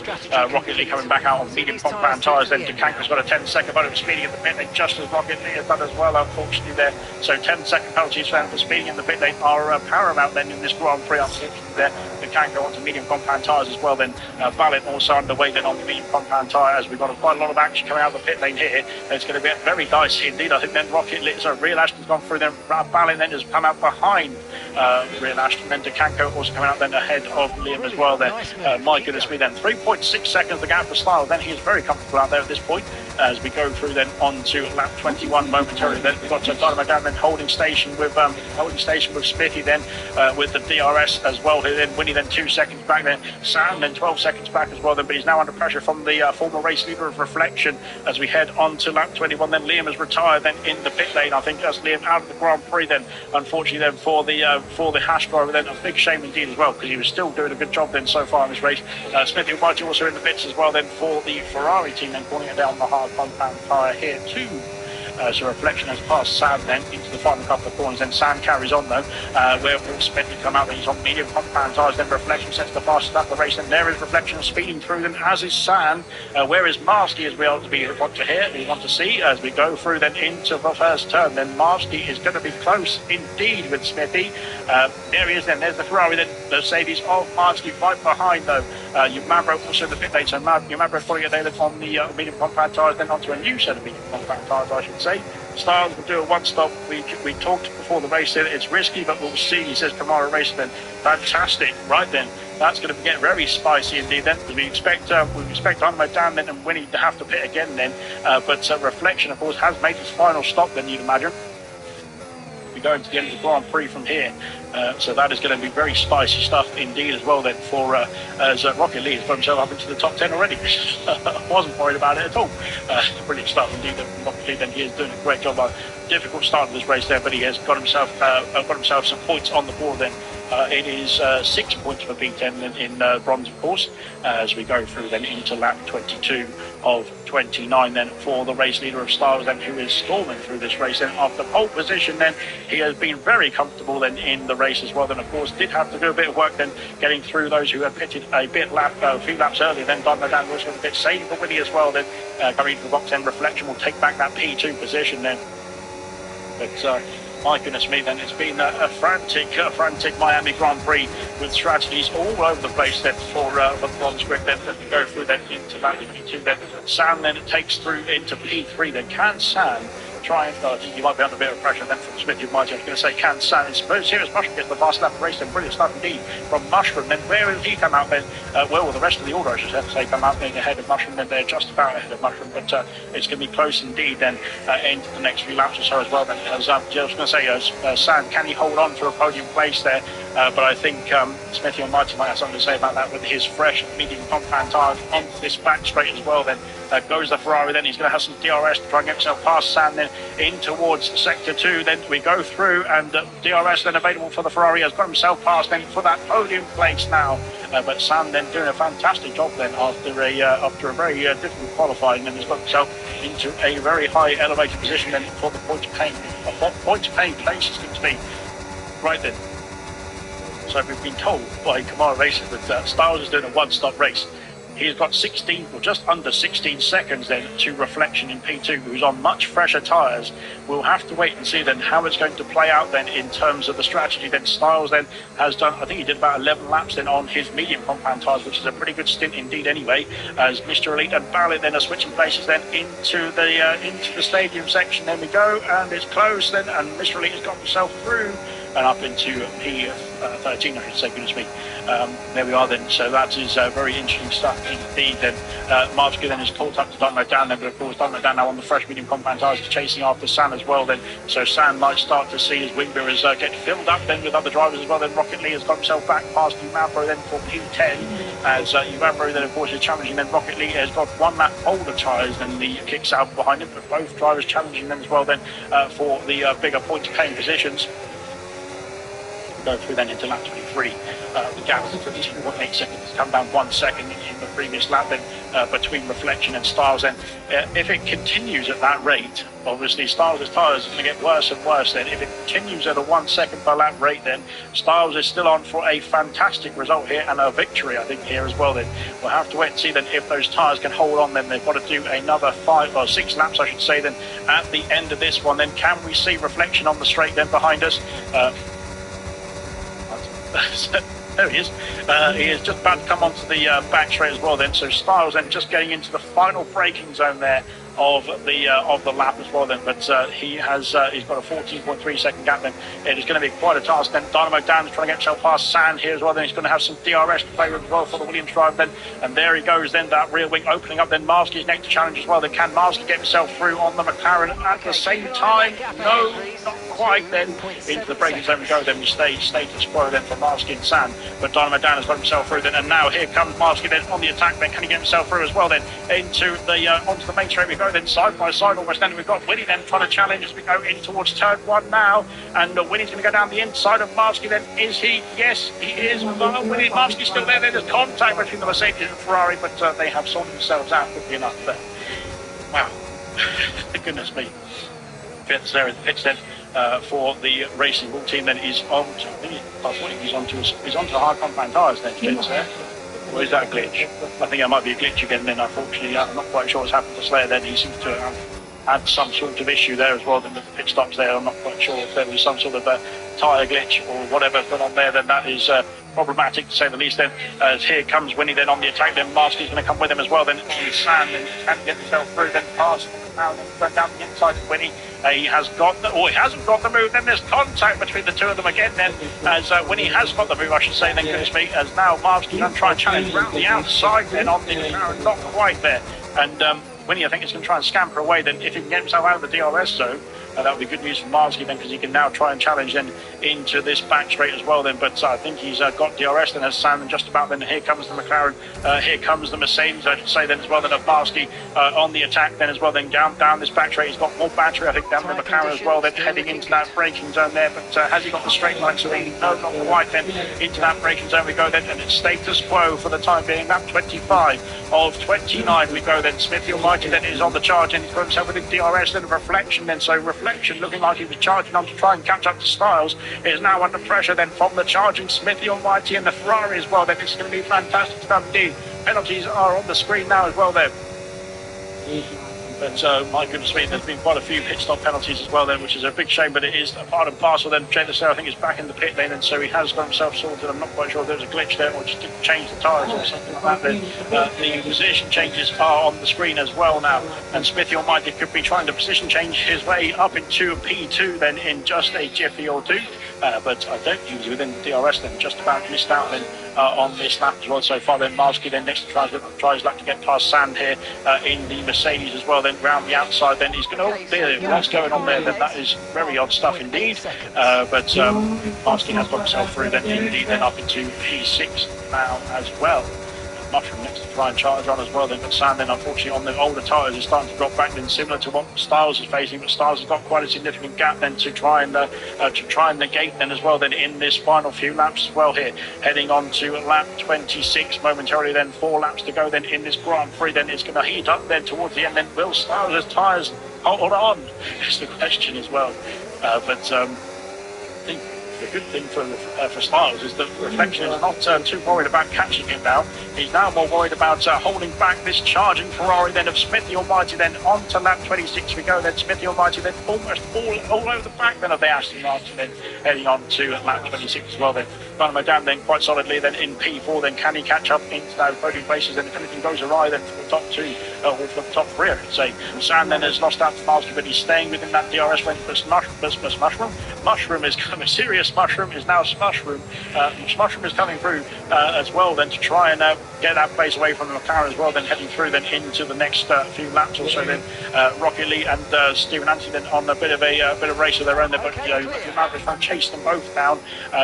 Rocket Lee coming back out on medium compound tyres. Then Decanco's got a 10-second bonus for speeding in the pit lane, just as Rocket Lee has done as well, unfortunately there. So 10-second penalties for speeding in the pit lane are paramount then in this Grand Prix, unfortunately there. Decanco onto medium compound tyres as well. Then Valent also underway then on the medium compound tyre, as we've got quite a lot of action coming out of the pit lane here. It's going to be very dicey indeed. I think then Rocket Lee, so Real Ashton's gone through, then Valent then has come out behind Real Ashton. Then Decanco also coming out then ahead of Liam as well there. My goodness me then, 3.6 seconds the gap for Style. Then he is very comfortable out there at this point as we go through then on to lap 21 momentarily. Then we've got Dynamo Dan then holding station with Smithy then with the DRS as well. Then Winnie then 2 seconds back, then Sam then 12 seconds back as well. Then, but he's now under pressure from the former race leader of Reflection as we head on to lap 21. Then Liam has retired then in the pit lane. I think that's Liam out of the Grand Prix then, unfortunately then for the Hash driver. Then a big shame indeed as well, because he was still doing a good job then so far in this race. Smithy Almighty also in the pits as well then for the Ferrari team, then pulling it down the hard compound tyre here too. So Reflection has passed Sam then into the final couple of corners. Then Sam carries on though, where will Smithy come out? He's on medium compound tyres. Then Reflection sets the fastest up the race. And there is Reflection speeding through them, as is Sam. Where is Marsky as we want to see as we go through then into the first turn. Then Marsky is going to be close indeed with Smithy. There he is then. There's the Ferrari then. The Mercedes of Marsky right behind though. Yumabro also in the pit lane. So Yumabro pulling it there on the medium compound tyres, then onto a new set of medium compound tyres, I should say. Styles will do a one-stop. We talked before the race then, it's risky, but we'll see. He says Kamara Racing then. Fantastic. Right then, that's going to get very spicy indeed then, because we expect Dynamo Dan then and Winnie to have to pit again then. But Reflection, of course, has made his final stop then, you'd imagine. We go into the end of the Grand Prix from here. So that is going to be very spicy stuff indeed as well then for as Rocket Lee has put himself up into the top 10 already. I wasn't worried about it at all. Brilliant stuff indeed. Rocket Lee then, he is doing a great job. Difficult start of this race there, but he has got himself some points on the board then. It is 6 points for P10 in bronze, of course, as we go through then into lap 22 of 29 then for the race leader of Stars then, who is storming through this race. Then after pole position then, he has been very comfortable then in the race as well. Then of course did have to do a bit of work then getting through those who had pitted a few laps earlier. Then Dynamo Dan was a bit saving for Winnie as well. Then coming into the box then, Reflection will take back that P2 position then. But my goodness me, then it's been a frantic Miami Grand Prix with strategies all over the place then for the bronze grid. Then we go through then into lap 22. Then Sam then takes through into P3. Then can Sam try and I think you might be under a bit of pressure then from Smithy Almighty. I was going to say can Sam. It's very serious. Mushroom gets the fast lap of the race. Then brilliant stuff indeed from Mushroom. Then where will he come out then? Well, the rest of the order, I should have to say, come out then ahead of Mushroom. Then they're just about ahead of Mushroom, but it's going to be close indeed then into the next few laps or so as well. Then as I was going to say, Sam, can he hold on to a podium place there? But I think Smithy Almighty might have something to say about that with his fresh medium compound tyres onto this back straight as well. Then goes the Ferrari. Then he's going to have some DRS to try and get himself past Sam then in towards sector 2. Then we go through and DRS then available for the Ferrari, has got himself past then for that podium place now. But Sam then doing a fantastic job then after a very difficult qualifying, and has got himself into a very high elevated position then for the point of pain place is going to be right then. So we've been told by Kamara Racing that Styles is doing a one-stop race. he's got 16 or just under 16 seconds then to Reflection in P2, who's on much fresher tyres. We'll have to wait and see then how it's going to play out then in terms of the strategy. Then Styles then has done, I think he did about 11 laps then on his medium compound tyres, which is a pretty good stint indeed anyway, as Mr. Elite and Ballot then are switching places then into the stadium section. Then we go, and it's close then, and Mr. Elite has got himself through and up into P13, I should say, goodness me. There we are then, so that is very interesting stuff indeed. Then Marski then is caught up to Dynamo Dan then, but of course Dynamo Dan now on the fresh medium compound tyres is chasing after San as well then, so San might start to see his wing mirrors get filled up then with other drivers as well. Then Rocket Lee has got himself back past Umabro then for P10, as Umabro then of course is challenging. Then Rocket Lee has got 1 lap older tyres than the Kicks out behind him, but both drivers challenging them as well then for the bigger point paying positions. Go through then into lap 23. The gap is 2.8 seconds. It's come down 1 second in the previous lap then between Reflection and Styles. And if it continues at that rate, obviously Styles' tyres are going to get worse and worse then. If it continues at a 1 second per lap rate, then Styles is still on for a fantastic result here and a victory, I think, here as well then. We'll have to wait and see then if those tyres can hold on. Then they've got to do another 5 or 6 laps, I should say, then at the end of this one. Then can we see Reflection on the straight then behind us? There he is. He is just about to come onto the back straight as well then. So Styles then just getting into the final braking zone there of the lap as well then, but he's got a 14.3 second gap then. It is going to be quite a task then. Dynamo Dan's trying to get himself past Sand here as well. Then he's going to have some DRS to play with as well for the Williams drive then, and there he goes then, that rear wing opening up. Then Marski's next to challenge as well. Then can Marski get himself through on the McLaren at the same time? No, not quite then. Into the braking zone we go then. We stay status quo then for Marski and Sand, but Dynamo Dan has got himself through then, and now here comes Marski then on the attack then. Can he get himself through as well then into the onto the main straight we go then, side by side almost. Then we've got Winnie then trying to challenge as we go in towards turn 1 now, and Winnie's going to go down the inside of Marski then. Is he? Yes, he is. Winnie, Marski's still there. There's contact between the Mercedes and Ferrari, but they have sorted themselves out quickly enough there. Wow. Goodness me. Fifth there in the pits then for the Racing Bull team then is on to, he's onto high compound tyres then, Fitz there. Or is that a glitch? I think it might be a glitch again then, unfortunately. I'm not quite sure what's happened to Slayer then. He seems to have had some sort of issue there as well than the pit stops there. I'm not quite sure if there was some sort of a tyre glitch or whatever put on there, then that is problematic to say the least then. As here comes Winnie then on the attack, then Marski's going to come with him as well then. Sand then can get himself through then past now then down the inside of Winnie. He has got the, or he hasn't got the move. Then there's contact between the two of them again then, as Winnie has got the move, I should say then, goodness me, as now Marski's going to try and challenge around the outside then on the McLaren, not quite there. And Winnie, I think, is going to try and scamper away then. If he can get himself out of the DRS zone, that would be good news for Marski then, because he can now try and challenge then into this back straight as well then. But I think he's got DRS then, as Sam, and just about then here comes the McLaren, here comes the Mercedes, I should say then as well, then of Marski on the attack then as well. Then down this back straight, he's got more battery, I think, down the McLaren as well, then heading into that braking zone there. But has he got the straight line speed? No, not quite then. Into that braking zone we go then, and it's status quo for the time being. Lap 25 of 29 we go then. Smithy Almighty then is on the charge, and he's got himself with a DRS then, Reflection then. So Reflection, looking like he was charging on to try and catch up to Styles, is now under pressure then from the charging Smithy Almighty and the Ferrari as well. Then it's going to be fantastic stuff indeed. Penalties are on the screen now as well then. But my goodness me, there's been quite a few pit stop penalties as well then, which is a big shame, but it is a part and parcel then. Jay Lasser, I think, is back in the pit lane, and so he has got himself sorted. I'm not quite sure if there was a glitch there or just didn't change the tyres or something like that then. The position changes are on the screen as well now, and Smithy Almighty could be trying to position change his way up into P2 then in just a jiffy or two. But I don't think he was within the DRS then, just about missed out then on this lap as well so far. Then Marski then next to tries luck to get past Sand here in the Mercedes as well. Then round the outside, then he's going to, what's going on there? Then that is very odd stuff indeed. But Marski has got himself through then indeed, then up into P6 now as well. Mushroom next to try and charge on as well then, but Sand then unfortunately on the older tyres is starting to drop back then, similar to what Styles is facing, but Styles has got quite a significant gap then to try and negate then as well then in this final few laps as well here, heading on to lap 26 momentarily then, 4 laps to go then in this Grand Prix. Then it's going to heat up then towards the end. Then will Styles' tyres hold on is the question as well. But I think the good thing for Styles is that Reflection is not too worried about catching him now. He's now more worried about holding back this charging Ferrari then of Smith the Almighty. Then on to lap 26 we go. Then Smith the Almighty then almost all over the back then of the Aston Martin, then heading on to lap 26 as well. Then Dynamo Dan then quite solidly then in P4. Then can he catch up into those podium places? Then if anything goes awry then for the top two, or for the top three I should say. Sam then has lost out to Miles, but he's staying within that DRS range. But Mushroom is coming. Serious Mushroom is now Smushroom. Smushroom is coming through as well then to try and get that place away from the McLaren as well. Then heading through then into the next few laps or so. Then Rocket Lee and Stephen Anthony then on a bit of race of their own there. But the Mavericks have chased them both down.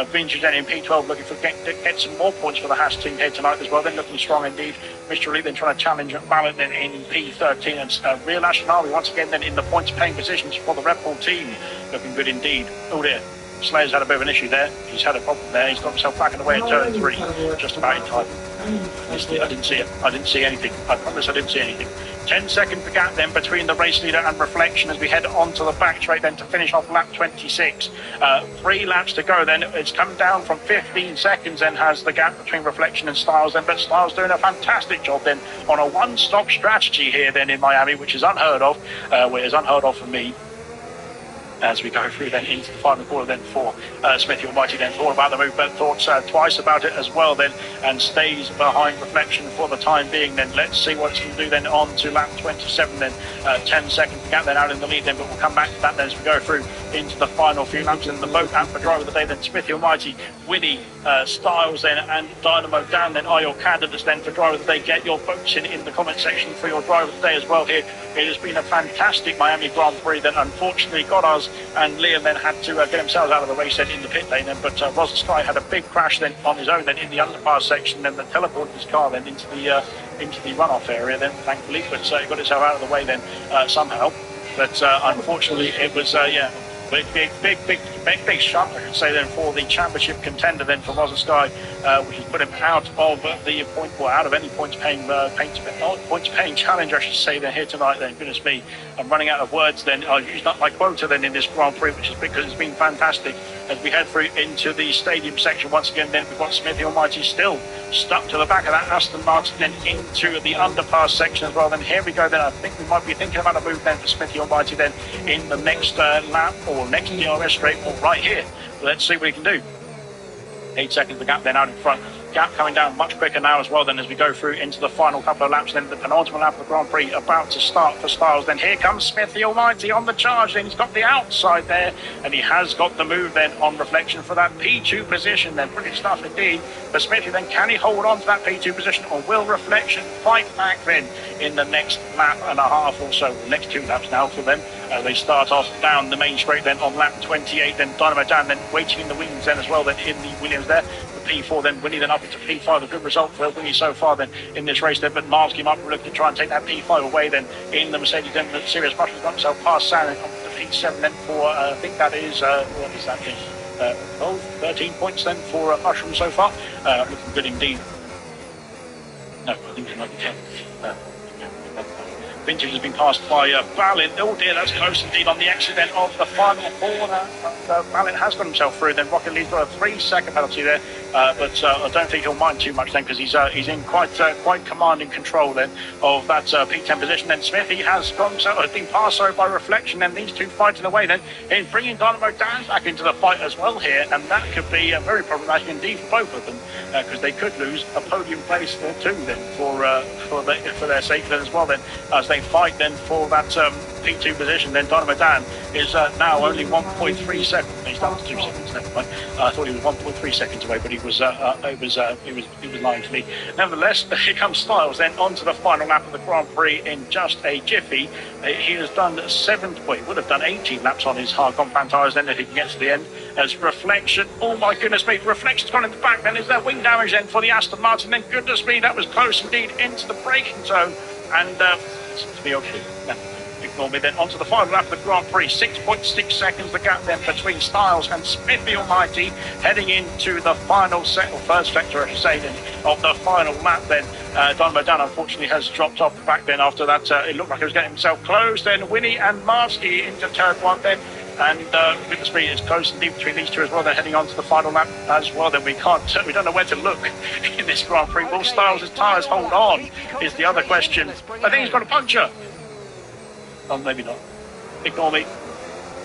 Vintage then in P12 looking for get some more points for the Haas team here tonight as well. Then looking strong indeed. Mr. Elite then trying to challenge Ballot then in P13 and Real Ashinawi once again then in the points paying positions for the Red Bull team. Looking good indeed. Oh dear. Slayer's had a bit of an issue there. He's had a problem there. He's got himself back in the way at turn 3, just about in time. I didn't see it. I didn't see anything. I promise I didn't see anything. 10-second gap then between the race leader and Reflection as we head onto the back straight then to finish off lap 26. 3 laps to go then. It's come down from 15 seconds then has the gap between Reflection and Styles then, but Styles doing a fantastic job then on a one-stop strategy here then in Miami, which is unheard of. Is unheard of for me. As we go through then into the final quarter then for Smith the Almighty then thought about the move but thought twice about it as well then and stays behind Reflection for the time being. Then let's see what it's going to do then on to lap 27 then 10-second gap then out in the lead then, but we'll come back to that then as we go through into the final few laps. And the vote out for driver of the day then Smith the Almighty, Winnie, Styles then and Dynamo Dan then are your candidates then for driver of the day. Get your votes in the comment section for your driver of the day as well here. It has been a fantastic Miami Grand Prix that unfortunately got us, and Liam then had to get themselves out of the race then in the pit lane then, but Rosa Sky had a big crash then on his own then in the underpass section then that teleported his car then into the runoff area then thankfully, but he got himself out of the way then somehow. But unfortunately it was big shot I should say then for the championship contender then for Rosa Sky, which has put him out of the out of any points paying challenge I should say then here tonight then. Goodness me, I'm running out of words then. I'll use up my quota then in this Grand Prix, which is because it's been fantastic. As we head through into the stadium section once again then we've got Smith the Almighty still stuck to the back of that Aston Martin then into the underpass section as well. Then here we go then. I think we might be thinking about a move then for Smith the Almighty then in the next lap or next DRS straight or right here. Let's see what he can do. 8 seconds the gap then out in front. Gap coming down much quicker now as well then as we go through into the final couple of laps then. The penultimate lap of the Grand Prix about to start for Styles. Then here comes Smith the Almighty on the charge then. He's got the outside there and he has got the move then on Reflection for that P2 position then. Brilliant stuff indeed. But Smithy then, can he hold on to that P2 position or will Reflection fight back then in the next lap and a half or so? The next 2 laps now for them. They start off down the main straight then on lap 28 then Dynamo Dan then waiting in the wings then as well then in the Williams there. P4 then Winnie then up into P5. A good result for Winnie so far then in this race then, but Miles came up and looked to try and take that P5 away then in the Mercedes then. The Serious Mushroom's got himself past San and up to P7 then for I think that is what is that thing? 13 points then for Mushroom so far. Looking good indeed. No, I think it might be 10. Vintage has been passed by Ballin. Oh dear, that's close indeed on the exit then of the final corner. Ballin has got himself through then. Rocket Lee's got a 3-second penalty there, but I don't think he'll mind too much then because he's in quite commanding control then of that P10 position. Then Smith, he has got himself, has been passed over by Reflection. Then these two fighting away then in bringing Dynamo Dan back into the fight as well here, and that could be very problematic indeed for both of them because they could lose a podium place too then for their sake then as well then as they fight then for that P2 position. Then Dynamo Dan is now only 1.3 seconds. He's down to 2 seconds. Never mind. I thought he was 1.3 seconds away, but he was lying to me. Nevertheless, here comes Styles then onto the final lap of the Grand Prix in just a jiffy. He has done 7th. Well, he would have done 18 laps on his hard compound tyres then if he can get to the end. As Reflection, oh my goodness me, Reflection's gone in the back. Then is there wing damage then for the Aston Martin? Then goodness me, that was close indeed into the braking zone. And to be okay. No, ignore me then. Onto the final lap of the Grand Prix. 6.6 seconds the gap then between Styles and Smith the Almighty heading into the final set, or first sector I should say then, of the final lap then. Dynamo Dan unfortunately has dropped off the back then after that. It looked like he was getting himself close. Then Winnie and Marsky into turn 1 then. And goodness me, it's close and deep between these two as well. They're heading on to the final lap as well. Then we don't know where to look in this Grand Prix. Will Styles' tyres hold on is the other question. I think he's got a puncture. Oh, maybe not. Ignore me.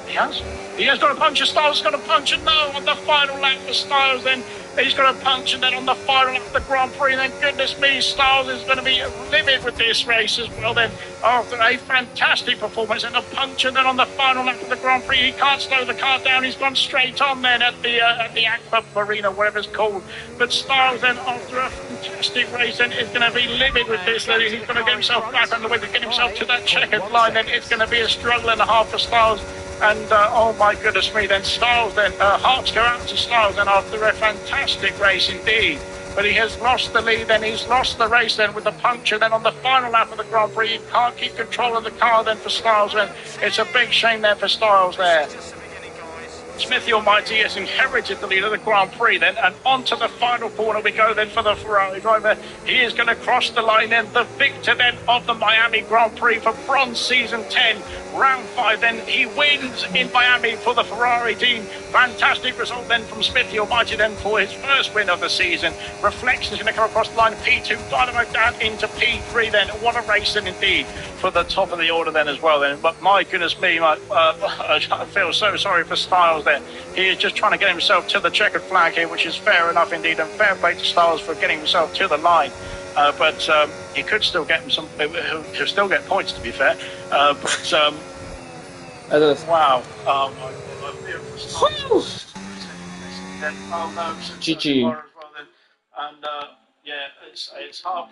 He has? He has got a puncture. Styles has got a puncture. No, on the final lap for Styles then. He's got a puncture. Then on the final lap of the Grand Prix, then goodness me, Styles is going to be livid with this race as well then. After a fantastic performance and a puncture, then on the final lap of the Grand Prix, he can't slow the car down. He's gone straight on then at the Aqua Marina, whatever it's called. But Styles then, after a fantastic race, then is going to be livid with this. Then he's going to get himself back on the way to get himself to that checkered line. Then it's going to be a struggle and a half for Styles. And oh my goodness me, then Styles, then hearts go out to Styles then after a fantastic race indeed. But he has lost the lead, then he's lost the race then with the puncture. Then on the final lap of the Grand Prix, he can't keep control of the car then for Styles. Then it's a big shame there for Styles there. Smithy Almighty has inherited the lead of the Grand Prix then, and onto the final corner we go then for the Ferrari driver. He is going to cross the line then, the victor then of the Miami Grand Prix for Bronze Season 10, Round 5 then. He wins in Miami for the Ferrari team. Fantastic result then from Smithy Almighty then for his first win of the season. Reflections going to come across the line, P2, Dynamo down into P3 then. What a race then indeed for the top of the order then as well then. But my goodness me, I feel so sorry for Styles there. He is just trying to get himself to the checkered flag here, which is fair enough indeed, and fair play to Styles for getting himself to the line. But he could still get him some. He'll still get points, to be fair. Wow. GG. And yeah, it's hard.